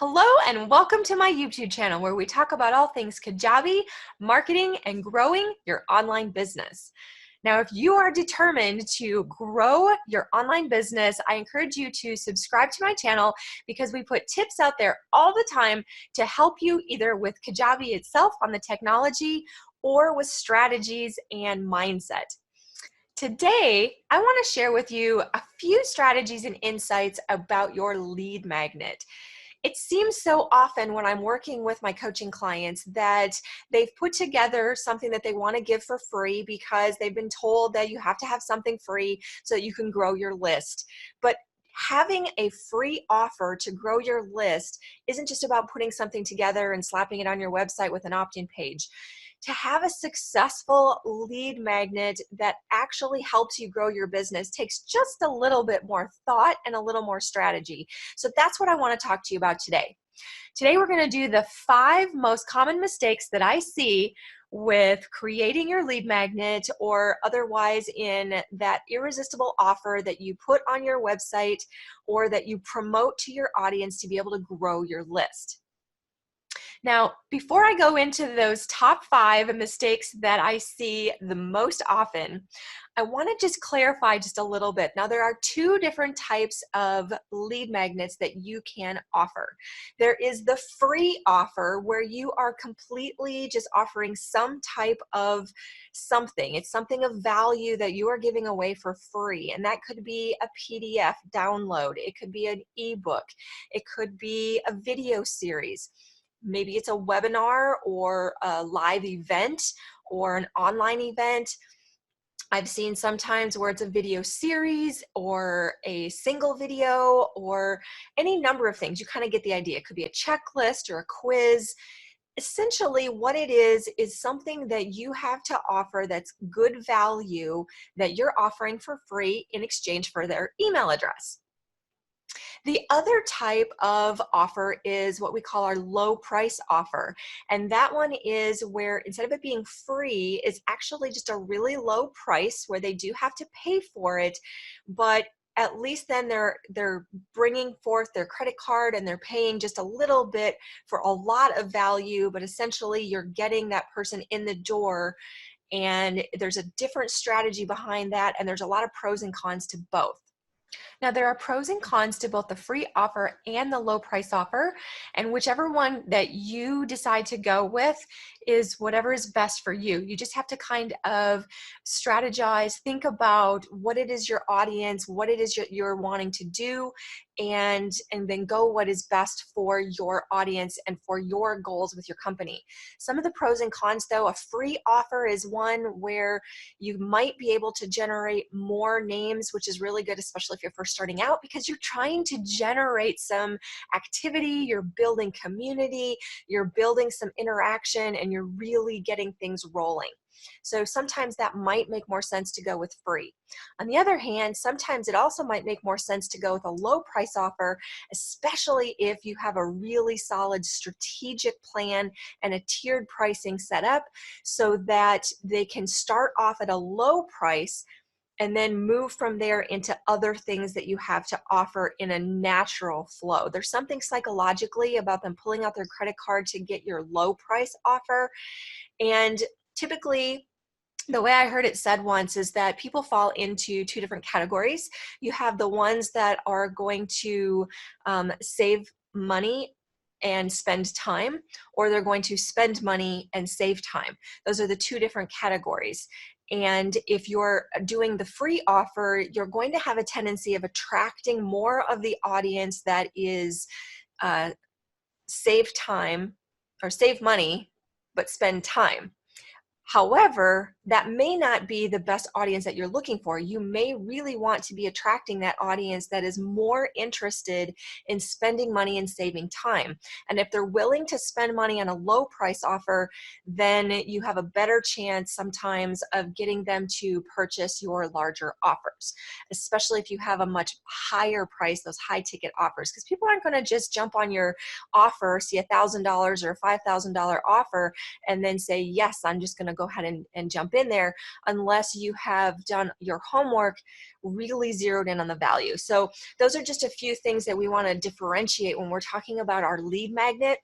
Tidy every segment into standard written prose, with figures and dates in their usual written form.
Hello and welcome to my YouTube channel where we talk about all things Kajabi, marketing, and growing your online business. Now, if you are determined to grow your online business, I encourage you to subscribe to my channel because we put tips out there all the time to help you either with Kajabi itself on the technology or with strategies and mindset. Today, I want to share with you a few strategies and insights about your lead magnet. It seems so often when I'm working with my coaching clients that they've put together something that they want to give for free because they've been told that you have to have something free so that you can grow your list. But having a free offer to grow your list isn't just about putting something together and slapping it on your website with an opt-in page. To have a successful lead magnet that actually helps you grow your business takes just a little bit more thought and a little more strategy. So that's what I want to talk to you about today. Today we're going to do the 5 most common mistakes that I see with creating your lead magnet or otherwise in that irresistible offer that you put on your website or that you promote to your audience to be able to grow your list. Now, before I go into those top 5 mistakes that I see the most often, I want to just clarify just a little bit. Now, there are 2 different types of lead magnets that you can offer. There is the free offer where you are completely just offering some type of something. It's something of value that you are giving away for free, and that could be a PDF download. It could be an ebook. It could be a video series. Maybe it's a webinar or a live event or an online event. I've seen sometimes where it's a video series or a single video or any number of things. You kind of get the idea. It could be a checklist or a quiz. Essentially, what it is something that you have to offer that's good value that you're offering for free in exchange for their email address. The other type of offer is what we call our low price offer. And that one is where instead of it being free, it's actually just a really low price where they do have to pay for it, but at least then they're bringing forth their credit card and they're paying just a little bit for a lot of value, but essentially you're getting that person in the door. And there's a different strategy behind that, and there's a lot of pros and cons to both. Now, there are pros and cons to both the free offer and the low price offer, and whichever one that you decide to go with is whatever is best for you. You just have to kind of strategize, think about what it is your audience, what it is you're wanting to do, and then go what is best for your audience and for your goals with your company. Some of the pros and cons though, a free offer is one where you might be able to generate more names, which is really good, especially if you're first starting out, because you're trying to generate some activity, you're building community, you're building some interaction, and you're really getting things rolling. So sometimes that might make more sense to go with free. On the other hand, sometimes it also might make more sense to go with a low price offer, especially if you have a really solid strategic plan and a tiered pricing set up so that they can start off at a low price and then move from there into other things that you have to offer in a natural flow. There's something psychologically about them pulling out their credit card to get your low price offer. And typically, the way I heard it said once is that people fall into 2 different categories. You have the ones that are going to save money and spend time, or they're going to spend money and save time. Those are the 2 different categories. And if you're doing the free offer, you're going to have a tendency of attracting more of the audience that is save time or save money, but spend time. However, that may not be the best audience that you're looking for. You may really want to be attracting that audience that is more interested in spending money and saving time. And if they're willing to spend money on a low price offer, then you have a better chance sometimes of getting them to purchase your larger offers, especially if you have a much higher price, those high ticket offers, because people aren't going to just jump on your offer, see $1,000 or $5,000 offer, and then say, yes, I'm just going to go go ahead and jump in there unless you have done your homework, really zeroed in on the value. So those are just a few things that we want to differentiate when we're talking about our lead magnet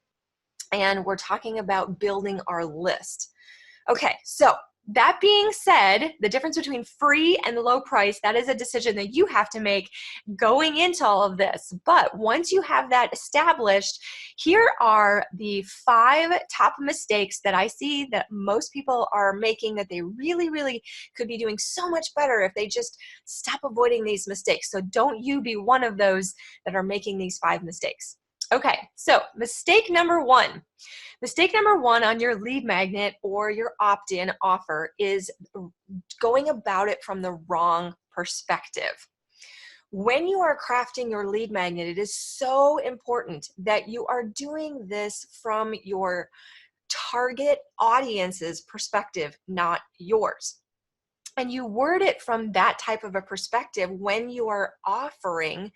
and we're talking about building our list. Okay, so that being said, the difference between free and low price, that is a decision that you have to make going into all of this. But once you have that established, here are the 5 top mistakes that I see that most people are making that they really, really could be doing so much better if they just stop avoiding these mistakes. So don't you be one of those that are making these 5 mistakes. Okay, so mistake number 1. Mistake number 1 on your lead magnet or your opt-in offer is going about it from the wrong perspective. When you are crafting your lead magnet, it is so important that you are doing this from your target audience's perspective, not yours. And you word it from that type of a perspective when you are offering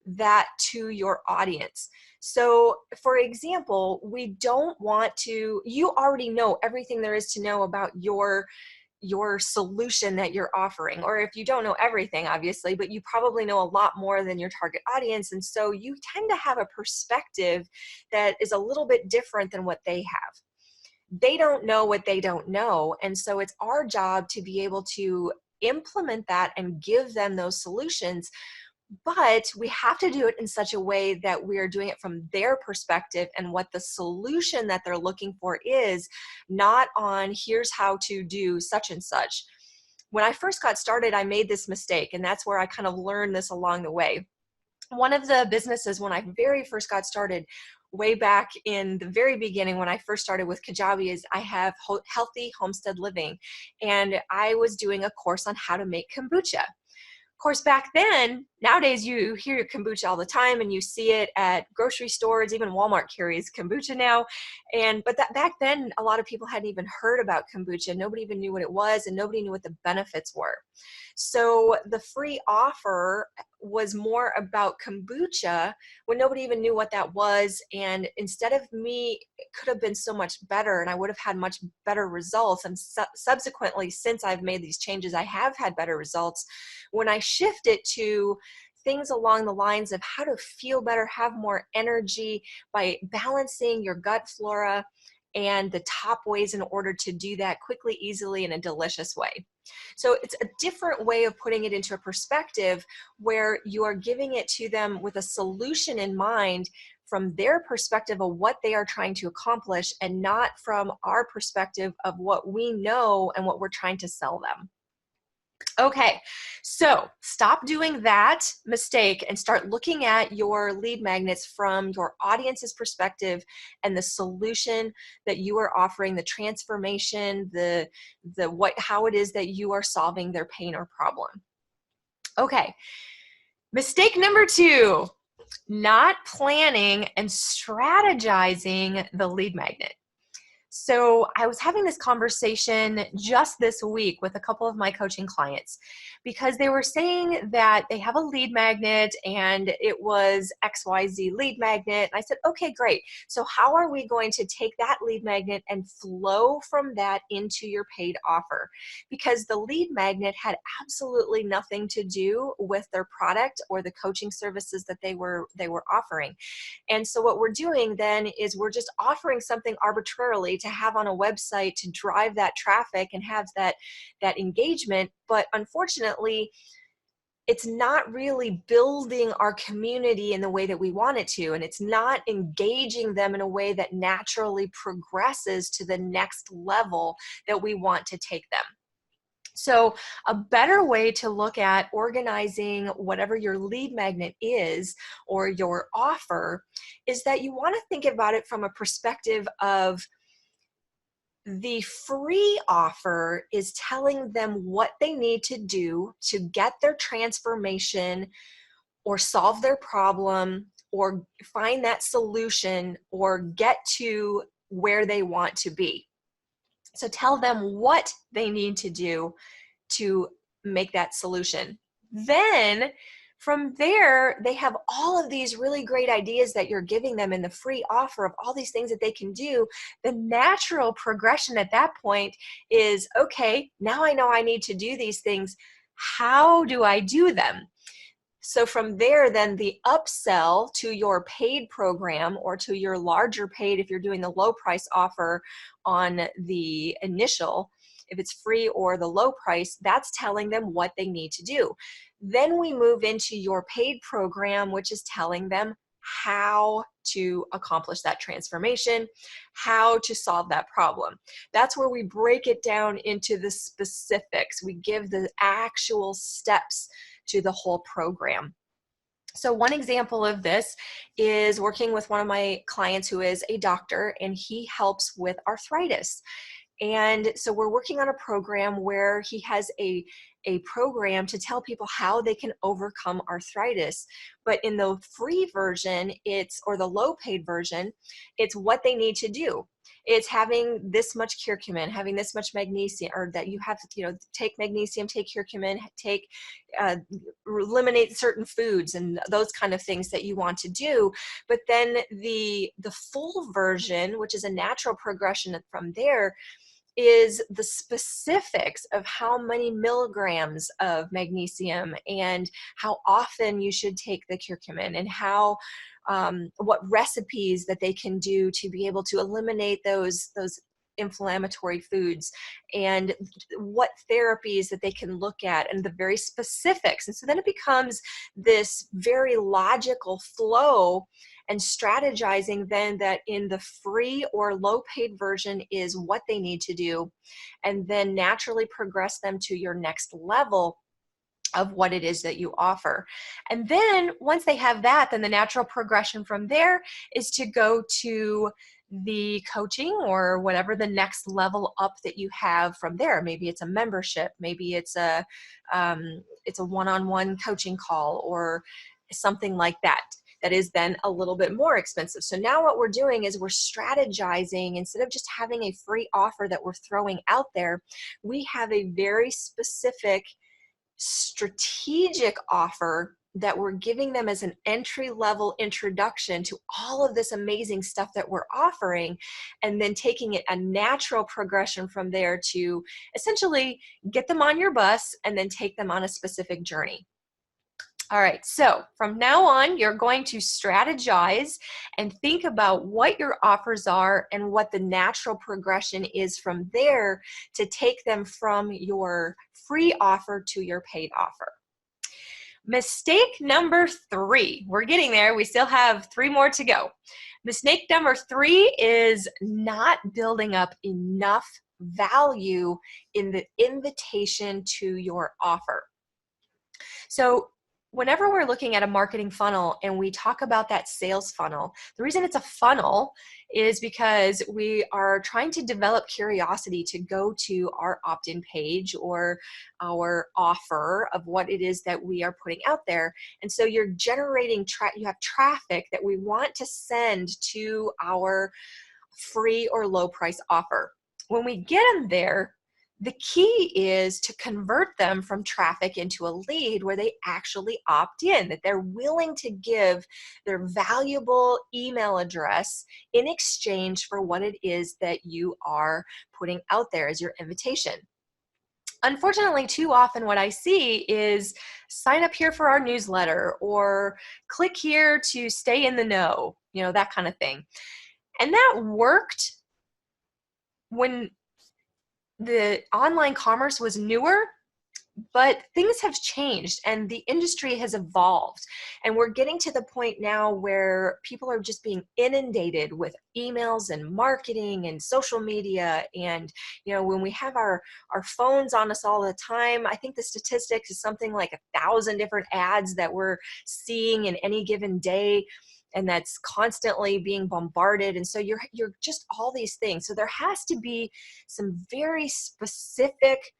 that to your audience. So for example, we don't want to, you already know everything there is to know about your solution that you're offering. Or if you don't know everything, obviously, but you probably know a lot more than your target audience. And so you tend to have a perspective that is a little bit different than what they have. They don't know what they don't know. And so it's our job to be able to implement that and give them those solutions. But we have to do it in such a way that we are doing it from their perspective and what the solution that they're looking for is, not on here's how to do such and such. When I first got started, I made this mistake, and that's where I kind of learned this along the way. One of the businesses when I very first got started, way back in the very beginning when I first started with Kajabi, is I have healthy homestead living, and I was doing a course on how to make kombucha. Of course, back then, nowadays you hear kombucha all the time and you see it at grocery stores, even Walmart carries kombucha now. But back then, a lot of people hadn't even heard about kombucha. Nobody even knew what it was and nobody knew what the benefits were. So the free offer was more about kombucha when nobody even knew what that was. And instead of me, it could have been so much better and I would have had much better results. And subsequently, since I've made these changes, I have had better results. When I shift it to things along the lines of how to feel better, have more energy by balancing your gut flora and the top ways in order to do that quickly, easily, in a delicious way. So it's a different way of putting it into a perspective where you are giving it to them with a solution in mind from their perspective of what they are trying to accomplish and not from our perspective of what we know and what we're trying to sell them. Okay, so stop doing that mistake and start looking at your lead magnets from your audience's perspective and the solution that you are offering, the transformation, how it is that you are solving their pain or problem. Okay, mistake number 2, not planning and strategizing the lead magnet. So I was having this conversation just this week with a couple of my coaching clients because they were saying that they have a lead magnet and it was XYZ lead magnet. And I said, okay, great. So how are we going to take that lead magnet and flow from that into your paid offer? Because the lead magnet had absolutely nothing to do with their product or the coaching services that they were offering. And so what we're doing then is we're just offering something arbitrarily to have on a website to drive that traffic and have that engagement. But unfortunately, it's not really building our community in the way that we want it to. And it's not engaging them in a way that naturally progresses to the next level that we want to take them. So a better way to look at organizing whatever your lead magnet is or your offer is that you want to think about it from a perspective of the free offer is telling them what they need to do to get their transformation or solve their problem or find that solution or get to where they want to be. So tell them what they need to do to make that solution. Then From there, they have all of these really great ideas that you're giving them in the free offer of all these things that they can do. The natural progression at that point is, okay, now I know I need to do these things. How do I do them? So from there, then the upsell to your paid program or to your larger paid, if you're doing the low price offer on the initial, if it's free or the low price, that's telling them what they need to do. Then we move into your paid program, which is telling them how to accomplish that transformation, how to solve that problem. That's where we break it down into the specifics. We give the actual steps to the whole program. So one example of this is working with one of my clients who is a doctor, and he helps with arthritis. And so we're working on a program where he has a program to tell people how they can overcome arthritis. But in the free version, or the low paid version, it's what they need to do. It's having this much curcumin, having this much magnesium, or that you have to, take magnesium, take curcumin, eliminate certain foods and those kind of things that you want to do. But then the full version, which is a natural progression from there, is the specifics of how many milligrams of magnesium and how often you should take the curcumin, and how what recipes that they can do to be able to eliminate those inflammatory foods, and what therapies that they can look at, and the very specifics. And so then it becomes this very logical flow and strategizing then that in the free or low paid version is what they need to do, and then naturally progress them to your next level of what it is that you offer. And then once they have that, then the natural progression from there is to go to the coaching or whatever the next level up that you have from there. Maybe it's a membership, maybe it's a one-on-one coaching call, or something like that. That is then a little bit more expensive. So now what we're doing is we're strategizing. Instead of just having a free offer that we're throwing out there, we have a very specific strategic offer that we're giving them as an entry-level introduction to all of this amazing stuff that we're offering, and then taking it a natural progression from there to essentially get them on your bus and then take them on a specific journey. All right, so from now on, you're going to strategize and think about what your offers are and what the natural progression is from there to take them from your free offer to your paid offer. Mistake number 3, we're getting there. We still have 3 more to go. Mistake number 3 is not building up enough value in the invitation to your offer. So whenever we're looking at a marketing funnel and we talk about that sales funnel, the reason it's a funnel is because we are trying to develop curiosity to go to our opt-in page or our offer of what it is that we are putting out there. And so you're generating, you have traffic that we want to send to our free or low price offer. When we get them there, the key is to convert them from traffic into a lead where they actually opt in, that they're willing to give their valuable email address in exchange for what it is that you are putting out there as your invitation. Unfortunately, too often what I see is sign up here for our newsletter, or click here to stay in the know, that kind of thing. And that worked when the online commerce was newer, but things have changed and the industry has evolved. And we're getting to the point now where people are just being inundated with emails and marketing and social media. And, when we have our phones on us all the time, I think the statistics is something like 1,000 different ads that we're seeing in any given day. And that's constantly being bombarded. And so you're just all these things. So there has to be some very specific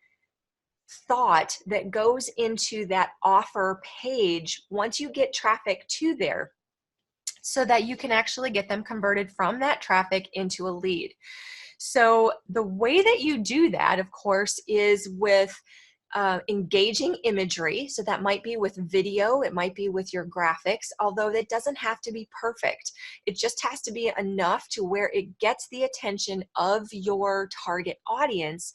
thought that goes into that offer page once you get traffic to there, so that you can actually get them converted from that traffic into a lead. So the way that you do that, of course, is with engaging imagery. So that might be with video, it might be with your graphics, although that doesn't have to be perfect. It just has to be enough to where it gets the attention of your target audience.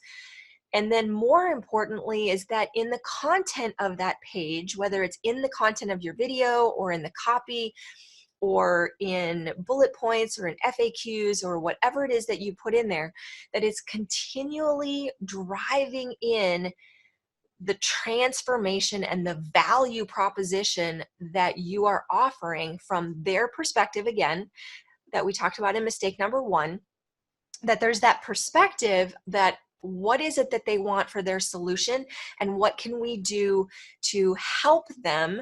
And then more importantly is that in the content of that page, whether it's in the content of your video or in the copy or in bullet points or in FAQs or whatever it is that you put in there, that it's continually driving in the transformation and the value proposition that you are offering from their perspective, again, that we talked about in mistake number 1, that there's that perspective that what is it that they want for their solution and what can we do to help them.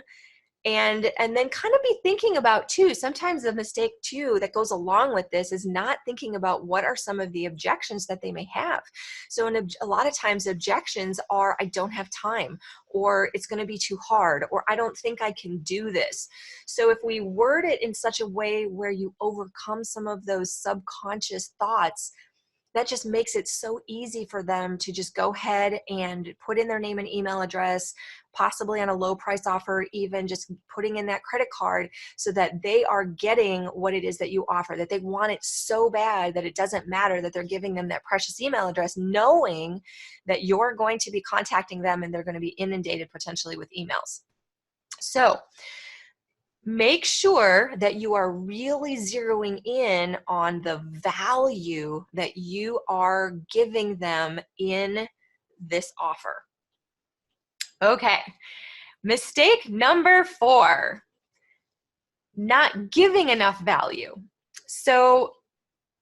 And then kind of be thinking about too, sometimes the mistake too that goes along with this is not thinking about what are some of the objections that they may have. So a lot of times objections are, I don't have time, or it's going to be too hard, or I don't think I can do this. So if we word it in such a way where you overcome some of those subconscious thoughts, that just makes it so easy for them to just go ahead and put in their name and email address, possibly on a low price offer, even just putting in that credit card so that they are getting what it is that you offer, that they want it so bad that it doesn't matter that they're giving them that precious email address, knowing that you're going to be contacting them and they're going to be inundated potentially with emails. So make sure that you are really zeroing in on the value that you are giving them in this offer. Okay, mistake number 4, not giving enough value. So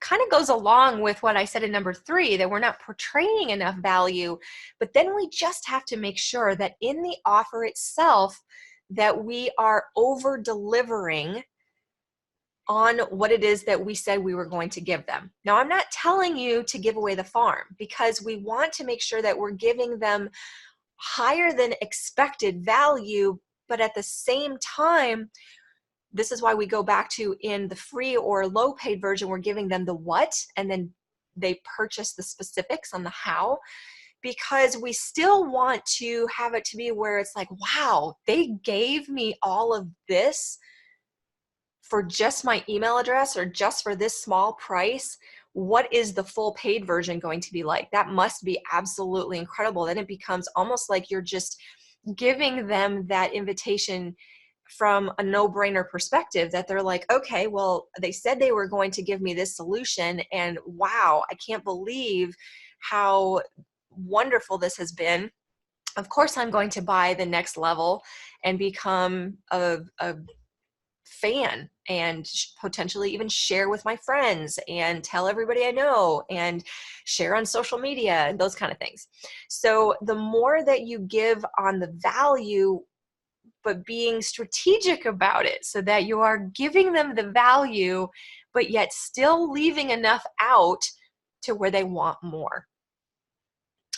kind of goes along with what I said in number 3, that we're not portraying enough value, but then we just have to make sure that in the offer itself, that we are over delivering on what it is that we said we were going to give them. Now, I'm not telling you to give away the farm, because we want to make sure that we're giving them higher than expected value, but at the same time, this is why we go back to in the free or low paid version, we're giving them the what, and then they purchase the specifics on the how, because we still want to have it to be where it's like, wow, they gave me all of this for just my email address or just for this small price. What is the full paid version going to be like? That must be absolutely incredible. Then it becomes almost like you're just giving them that invitation from a no-brainer perspective, that they're like, okay, well, they said they were going to give me this solution, and wow, I can't believe how wonderful this has been. Of course, I'm going to buy the next level and become a fan and potentially even share with my friends and tell everybody I know and share on social media and those kind of things. So the more that you give on the value, but being strategic about it so that you are giving them the value, but yet still leaving enough out to where they want more.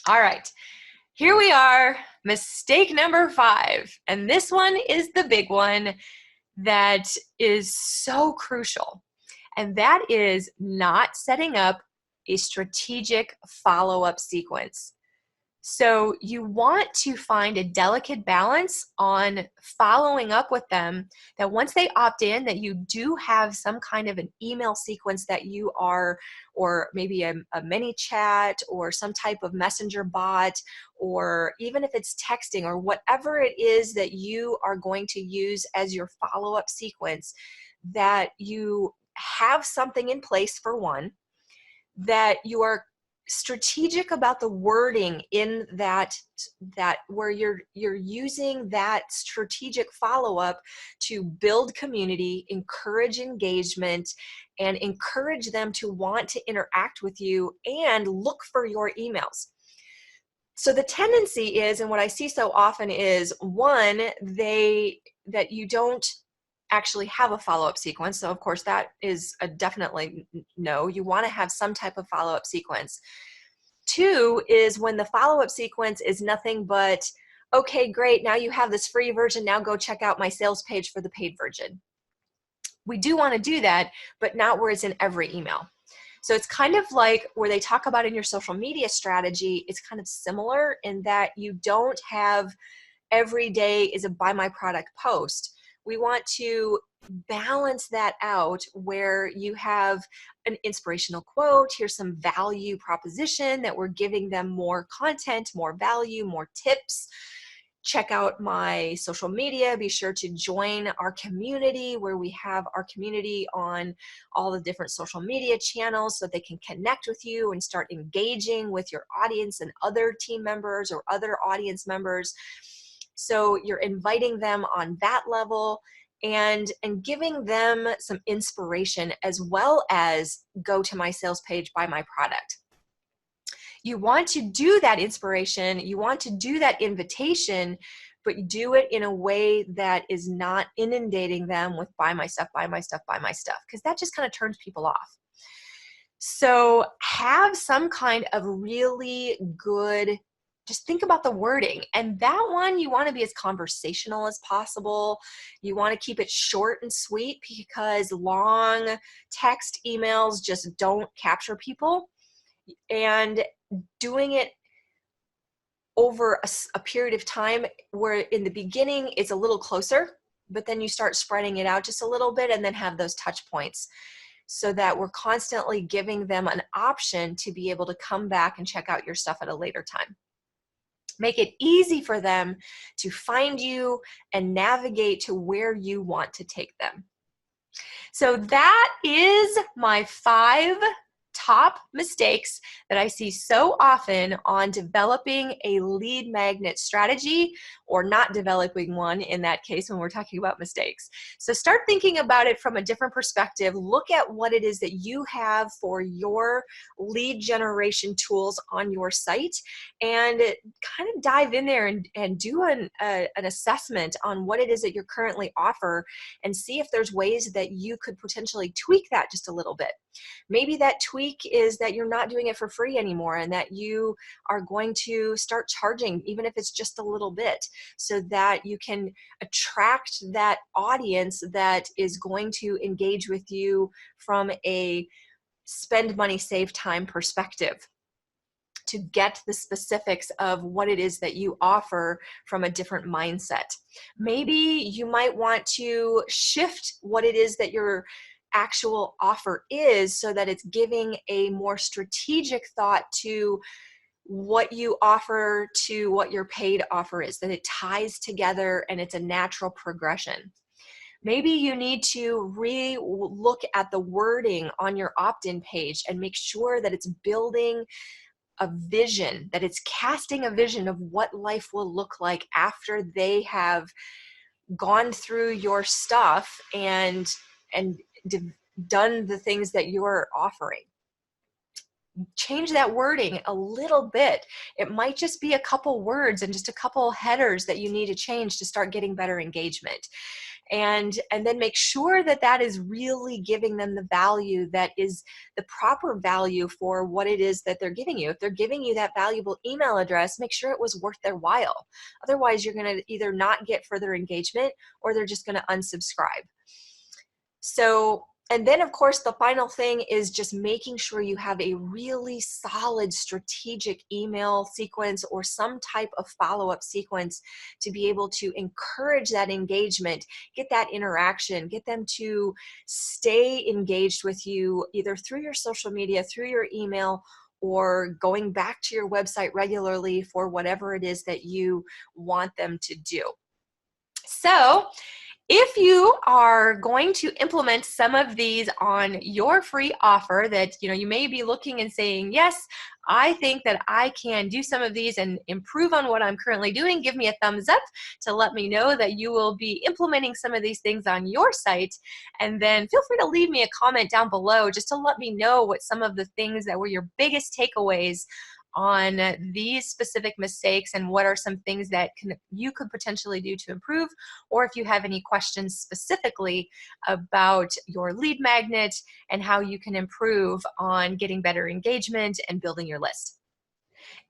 All right, here we are, mistake number 5. And this one is the big one that is so crucial. And that is not setting up a strategic follow-up sequence. So you want to find a delicate balance on following up with them, that once they opt in, that you do have some kind of an email sequence that you are, or maybe a mini chat or some type of messenger bot, or even if it's texting or whatever it is that you are going to use as your follow-up sequence, that you have something in place for one, that you are strategic about the wording in that where you're using that strategic follow-up to build community, encourage engagement, and encourage them to want to interact with you and look for your emails. So the tendency is, and what I see so often is, one, that you don't actually have a follow-up sequence. So of course that is a definitely no. You want to have some type of follow-up sequence. 2 is when the follow-up sequence is nothing but, okay, great, now you have this free version, now go check out my sales page for the paid version. We do want to do that, but not where it's in every email. So it's kind of like where they talk about in your social media strategy, it's kind of similar in that you don't have every day is a buy my product post. We want to balance that out where you have an inspirational quote, here's some value proposition that we're giving them more content, more value, more tips. Check out my social media. Be sure to join our community where we have our community on all the different social media channels so they can connect with you and start engaging with your audience and other team members or other audience members. So you're inviting them on that level and giving them some inspiration as well as go to my sales page, buy my product. You want to do that inspiration, you want to do that invitation, but do it in a way that is not inundating them with buy my stuff, buy my stuff, buy my stuff, because that just kind of turns people off. So have some kind of really good, just think about the wording. And that one, you want to be as conversational as possible. You want to keep it short and sweet because long text emails just don't capture people. And doing it over a period of time where in the beginning it's a little closer, but then you start spreading it out just a little bit and then have those touch points so that we're constantly giving them an option to be able to come back and check out your stuff at a later time. Make it easy for them to find you and navigate to where you want to take them. So that is my 5 top mistakes that I see so often on developing a lead magnet strategy or not developing one in that case when we're talking about mistakes. So start thinking about it from a different perspective. Look at what it is that you have for your lead generation tools on your site and kind of dive in there and do an assessment on what it is that you currently offer and see if there's ways that you could potentially tweak that just a little bit. Maybe that tweak is that you're not doing it for free anymore and that you are going to start charging, even if it's just a little bit, so that you can attract that audience that is going to engage with you from a spend money, save time perspective, to get the specifics of what it is that you offer from a different mindset. Maybe you might want to shift what it is that your actual offer is so that it's giving a more strategic thought to what you offer to what your paid offer is, that it ties together and it's a natural progression. Maybe you need to re-look at the wording on your opt-in page and make sure that it's building a vision, that it's casting a vision of what life will look like after they have gone through your stuff and done the things that you're offering. Change that wording a little bit. It might just be a couple words and just a couple headers that you need to change to start getting better engagement. And then make sure that that is really giving them the value that is the proper value for what it is that they're giving you. If they're giving you that valuable email address, make sure it was worth their while. Otherwise, you're going to either not get further engagement or they're just going to unsubscribe. So, and then of course, the final thing is just making sure you have a really solid strategic email sequence or some type of follow-up sequence to be able to encourage that engagement, get that interaction, get them to stay engaged with you either through your social media, through your email, or going back to your website regularly for whatever it is that you want them to do. So, if you are going to implement some of these on your free offer that you may be looking and saying, yes, I think that I can do some of these and improve on what I'm currently doing, give me a thumbs up to let me know that you will be implementing some of these things on your site. And then feel free to leave me a comment down below just to let me know what some of the things that were your biggest takeaways on these specific mistakes and what are some things that you could potentially do to improve, or if you have any questions specifically about your lead magnet and how you can improve on getting better engagement and building your list.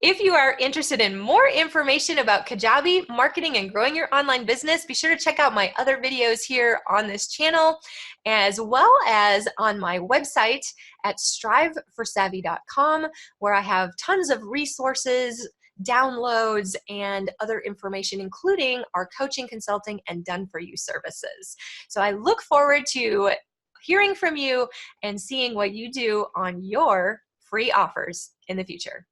If you are interested in more information about Kajabi, marketing and growing your online business, be sure to check out my other videos here on this channel, as well as on my website at striveforsavvy.com, where I have tons of resources, downloads, and other information, including our coaching, consulting, and done-for-you services. So I look forward to hearing from you and seeing what you do on your free offers in the future.